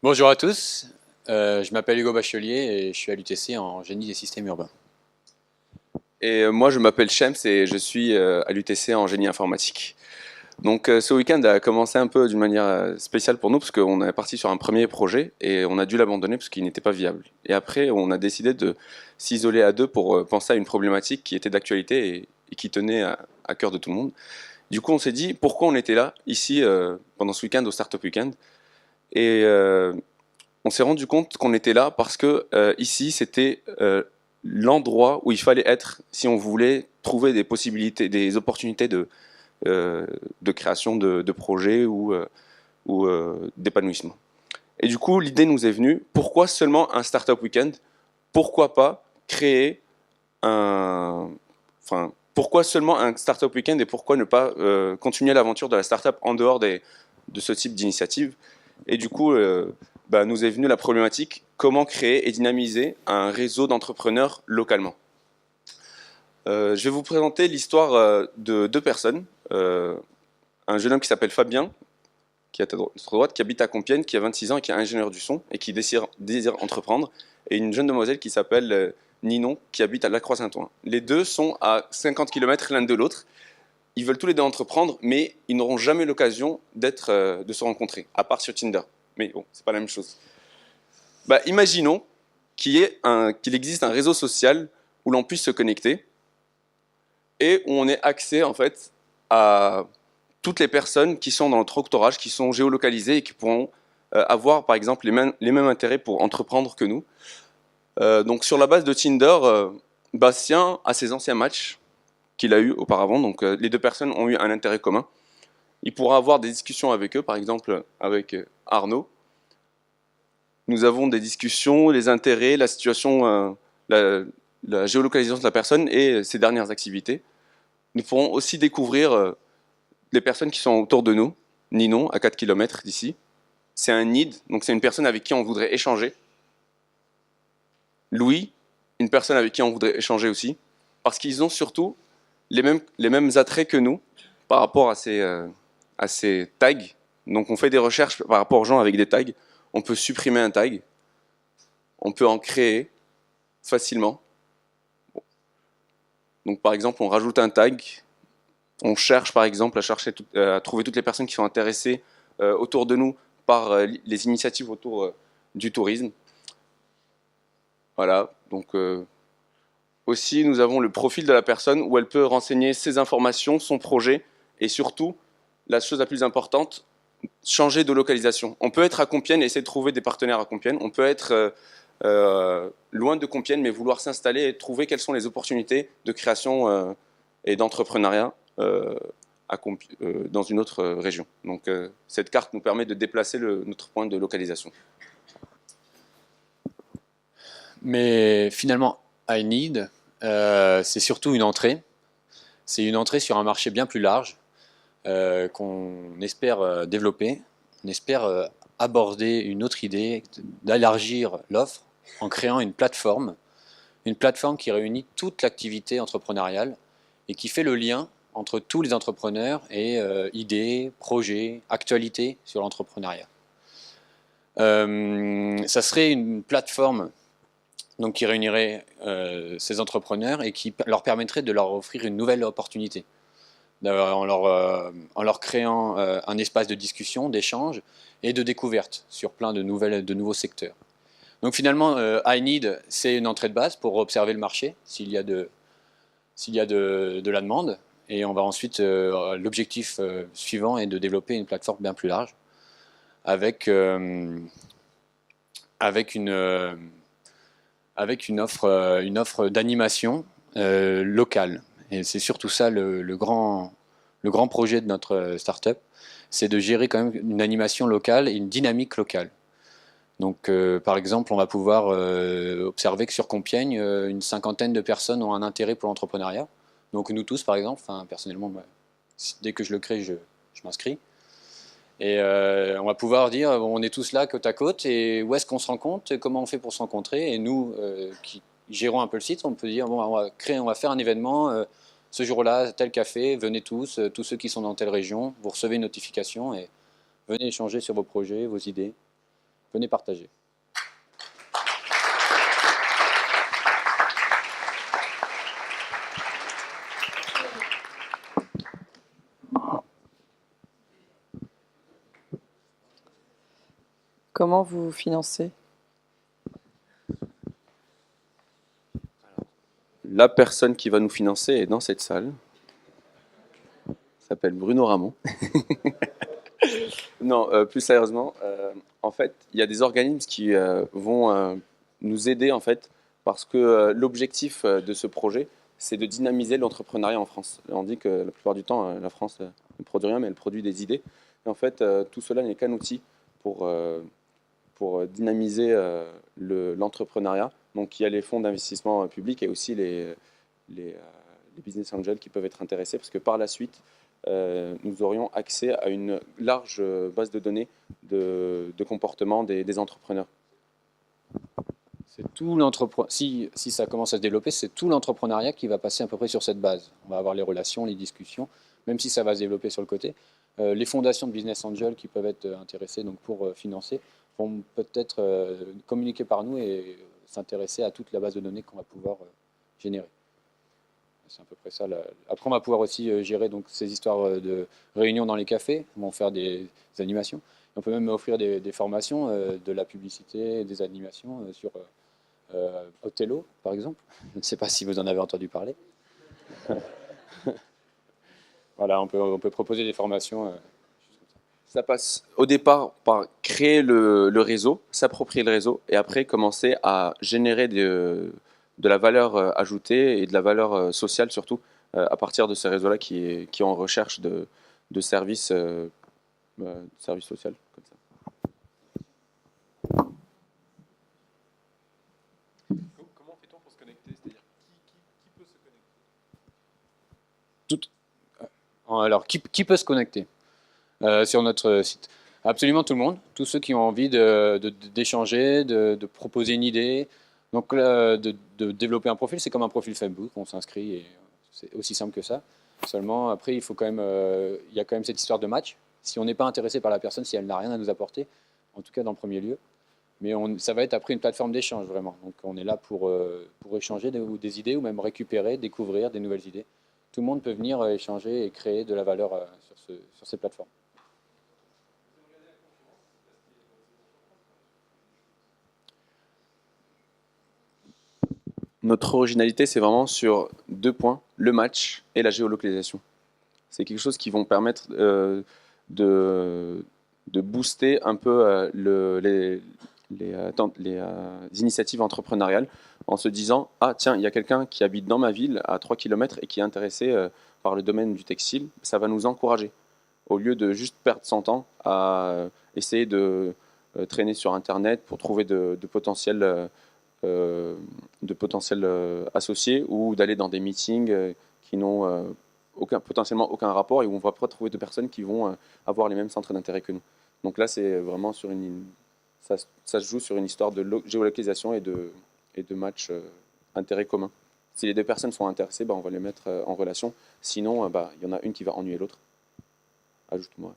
Bonjour à tous, je m'appelle Hugo Bachelier et je suis à l'UTC en génie des systèmes urbains. Et moi, je m'appelle Shems et je suis à l'UTC en génie informatique. Donc, ce week-end a commencé un peu d'une manière spéciale pour nous parce qu'on est parti sur un premier projet et on a dû l'abandonner parce qu'il n'était pas viable. Et après, on a décidé de s'isoler à deux pour penser à une problématique qui était d'actualité et qui tenait à cœur de tout le monde. Du coup, on s'est dit pourquoi on était là, ici, pendant ce week-end, au Startup Weekend. Et on s'est rendu compte qu'on était là parce que ici, c'était l'endroit où il fallait être si on voulait trouver des possibilités, des opportunités de création de projets ou d'épanouissement. Et du coup, l'idée nous est venue, pourquoi seulement un Startup Weekend? Pourquoi pas créer un... Enfin, pourquoi seulement un Startup Weekend et pourquoi ne pas continuer l'aventure de la startup en dehors de ce type d'initiative? Et du coup, nous est venue la problématique, comment créer et dynamiser un réseau d'entrepreneurs localement. Je vais vous présenter l'histoire de deux personnes. Un jeune homme qui s'appelle Fabien, qui est à notre droite, qui habite à Compiègne, qui a 26 ans et qui est ingénieur du son et qui désire entreprendre. Et une jeune demoiselle qui s'appelle Ninon, qui habite à Lacroix-Saint-Ouen. Les deux sont à 50 km l'un de l'autre. Ils veulent tous les deux entreprendre, mais ils n'auront jamais l'occasion de se rencontrer, à part sur Tinder. Mais bon, c'est pas la même chose. Imaginons qu'il existe un réseau social où l'on puisse se connecter et où on ait accès en fait à toutes les personnes qui sont dans notre entourage, qui sont géolocalisées et qui pourront avoir par exemple les mêmes intérêts pour entreprendre que nous. Donc sur la base de Tinder, Bastien a ses anciens matchs qu'il a eu auparavant, donc les deux personnes ont eu un intérêt commun. Il pourra avoir des discussions avec eux, par exemple avec Arnaud. Nous avons des discussions, les intérêts, la situation, la géolocalisation de la personne et ses dernières activités. Nous pourrons aussi découvrir les personnes qui sont autour de nous. Ninon, à 4 km d'ici. C'est un need, donc c'est une personne avec qui on voudrait échanger. Louis, une personne avec qui on voudrait échanger aussi. Parce qu'ils ont surtout les mêmes attraits que nous par rapport à ces tags. Donc on fait des recherches par rapport aux gens avec des tags. On peut supprimer un tag. On peut en créer facilement. Donc par exemple, on rajoute un tag. On cherche par exemple à trouver toutes les personnes qui sont intéressées autour de nous par les initiatives autour du tourisme. Voilà, donc aussi nous avons le profil de la personne où elle peut renseigner ses informations, son projet et surtout, la chose la plus importante, changer de localisation. On peut être à Compiègne et essayer de trouver des partenaires à Compiègne. On peut être loin de Compiègne mais vouloir s'installer et trouver quelles sont les opportunités de création et d'entrepreneuriat dans une autre région. Donc cette carte nous permet de déplacer notre point de localisation. Mais finalement, iNeed, c'est surtout une entrée. C'est une entrée sur un marché bien plus large qu'on espère développer. On espère aborder une autre idée, d'élargir l'offre en créant une plateforme qui réunit toute l'activité entrepreneuriale et qui fait le lien entre tous les entrepreneurs et idées, projets, actualités sur l'entrepreneuriat. Ça serait une plateforme donc, qui réunirait ces entrepreneurs et qui leur permettrait de leur offrir une nouvelle opportunité, en leur créant un espace de discussion, d'échange et de découverte sur plein de nouveaux secteurs. Donc finalement, iNeed, c'est une entrée de base pour observer le marché, s'il y a de la demande. Et on va ensuite, l'objectif suivant est de développer une plateforme bien plus large avec, avec une offre d'animation locale. Et c'est surtout ça le grand projet de notre startup, c'est de gérer quand même une animation locale et une dynamique locale. Donc, par exemple, on va pouvoir observer que sur Compiègne, une cinquantaine de personnes ont un intérêt pour l'entrepreneuriat. Donc nous tous, par exemple, personnellement, moi, dès que je le crée, je m'inscris. Et on va pouvoir dire, on est tous là côte à côte, et où est-ce qu'on se rencontre, et comment on fait pour se rencontrer. Et nous, qui gérons un peu le site, on peut dire, bon, on va faire un événement, ce jour-là, tel café, venez tous ceux qui sont dans telle région, vous recevez une notification, et venez échanger sur vos projets, vos idées. venez partager. Comment vous financez? La personne qui va nous financer est dans cette salle. Il s'appelle Bruno Ramon. Non, plus sérieusement, en fait, il y a des organismes qui vont nous aider en fait, parce que l'objectif de ce projet, c'est de dynamiser l'entrepreneuriat en France. On dit que la plupart du temps, la France ne produit rien, mais elle produit des idées. Et en fait, tout cela n'est qu'un outil pour dynamiser l'entrepreneuriat. Donc, il y a les fonds d'investissement publics et aussi les business angels qui peuvent être intéressés, parce que par la suite, nous aurions accès à une large base de données de comportement des entrepreneurs. C'est tout si ça commence à se développer, c'est tout l'entrepreneuriat qui va passer à peu près sur cette base. On va avoir les relations, les discussions, même si ça va se développer sur le côté. Les fondations de business angels qui peuvent être intéressées donc, pour financer vont peut-être communiquer par nous et s'intéresser à toute la base de données qu'on va pouvoir générer. C'est à peu près ça. Après, on va pouvoir aussi gérer donc, ces histoires de réunions dans les cafés. On va faire des animations. Et on peut même offrir des formations, de la publicité, des animations sur Othello, par exemple. Je ne sais pas si vous en avez entendu parler. Voilà, on peut proposer des formations. Ça passe au départ par créer le réseau, s'approprier le réseau, et après commencer à générer de la valeur ajoutée et de la valeur sociale surtout à partir de ces réseaux-là qui est en recherche de services sociaux comme ça. Comment fait-on pour se connecter? C'est-à-dire qui peut se connecter? Alors, qui peut se connecter sur notre site? Absolument tout le monde, tous ceux qui ont envie d'échanger, de proposer une idée. Donc là, de développer un profil, c'est comme un profil Facebook, on s'inscrit et c'est aussi simple que ça. Seulement, après, il y a quand même cette histoire de match. Si on n'est pas intéressé par la personne, si elle n'a rien à nous apporter, en tout cas dans le premier lieu. Mais ça va être après une plateforme d'échange, vraiment. Donc on est là pour échanger des idées ou même récupérer, découvrir des nouvelles idées. Tout le monde peut venir échanger et créer de la valeur sur ces plateformes. Notre originalité, c'est vraiment sur 2 points, le match et la géolocalisation. C'est quelque chose qui vont permettre de booster un peu les initiatives entrepreneuriales en se disant « Ah tiens, il y a quelqu'un qui habite dans ma ville à 3 km et qui est intéressé par le domaine du textile, ça va nous encourager. » Au lieu de juste perdre son temps à essayer de traîner sur Internet pour trouver de potentiels associés ou d'aller dans des meetings qui n'ont potentiellement aucun rapport et où on ne va pas trouver de personnes qui vont avoir les mêmes centres d'intérêt que nous. Donc là, c'est vraiment ça se joue sur une histoire de géolocalisation et de match intérêt commun. Si les 2 personnes sont intéressées, on va les mettre en relation. Sinon, il y en a une qui va ennuyer l'autre. Ajoute-moi.